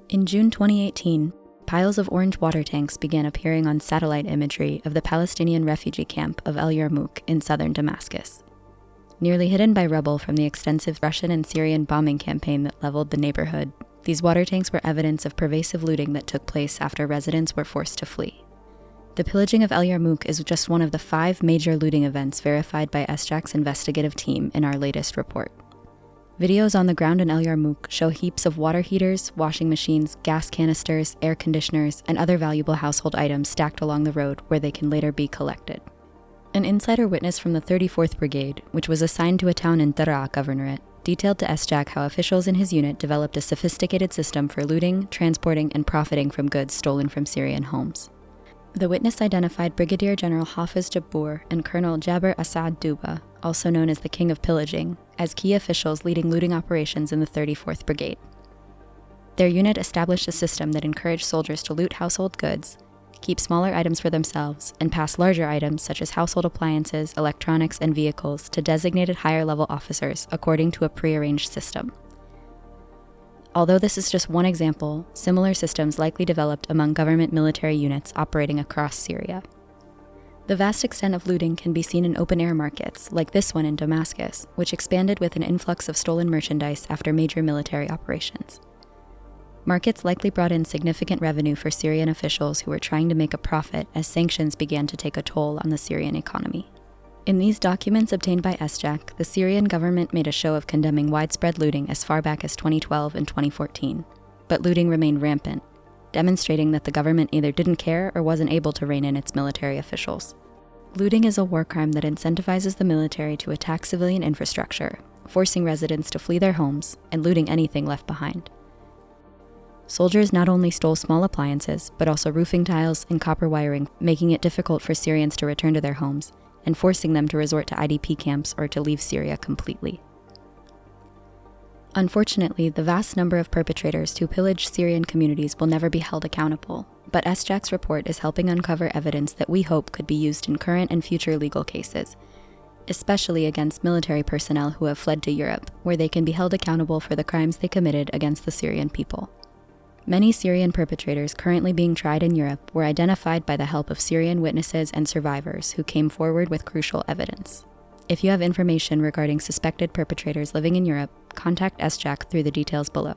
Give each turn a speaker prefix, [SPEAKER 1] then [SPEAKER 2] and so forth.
[SPEAKER 1] In June 2018, piles of orange water tanks began appearing on satellite imagery of the Palestinian refugee camp of El Yarmouk in southern Damascus. Nearly hidden by rubble from the extensive Russian and Syrian bombing campaign that leveled the neighborhood, these water tanks were evidence of pervasive looting that took place after residents were forced to flee. The pillaging of El Yarmouk is just one of the 5 major looting events verified by SJAC's investigative team in our latest report. Videos on the ground in El Yarmouk show heaps of water heaters, washing machines, gas canisters, air conditioners, and other valuable household items stacked along the road where they can later be collected. An insider witness from the 34th Brigade, which was assigned to a town in Daraa Governorate, detailed to SJAC how officials in his unit developed a sophisticated system for looting, transporting, and profiting from goods stolen from Syrian homes. The witness identified Brigadier General Hafiz Jabbour and Colonel Jaber Assad Duba, also known as the King of Pillaging, as key officials leading looting operations in the 34th Brigade. Their unit established a system that encouraged soldiers to loot household goods, keep smaller items for themselves, and pass larger items such as household appliances, electronics, and vehicles to designated higher-level officers according to a prearranged system. Although this is just one example, similar systems likely developed among government military units operating across Syria. The vast extent of looting can be seen in open-air markets, like this one in Damascus, which expanded with an influx of stolen merchandise after major military operations. Markets likely brought in significant revenue for Syrian officials who were trying to make a profit as sanctions began to take a toll on the Syrian economy. In these documents obtained by SJAC, the Syrian government made a show of condemning widespread looting as far back as 2012 and 2014, but looting remained rampant, demonstrating that the government either didn't care or wasn't able to rein in its military officials. Looting is a war crime that incentivizes the military to attack civilian infrastructure, forcing residents to flee their homes and looting anything left behind. Soldiers not only stole small appliances, but also roofing tiles and copper wiring, making it difficult for Syrians to return to their homes, and forcing them to resort to IDP camps or to leave Syria completely. Unfortunately, the vast number of perpetrators who pillaged Syrian communities will never be held accountable, but SJAC's report is helping uncover evidence that we hope could be used in current and future legal cases, especially against military personnel who have fled to Europe, where they can be held accountable for the crimes they committed against the Syrian people. Many Syrian perpetrators currently being tried in Europe were identified by the help of Syrian witnesses and survivors who came forward with crucial evidence. If you have information regarding suspected perpetrators living in Europe, contact SJAC through the details below.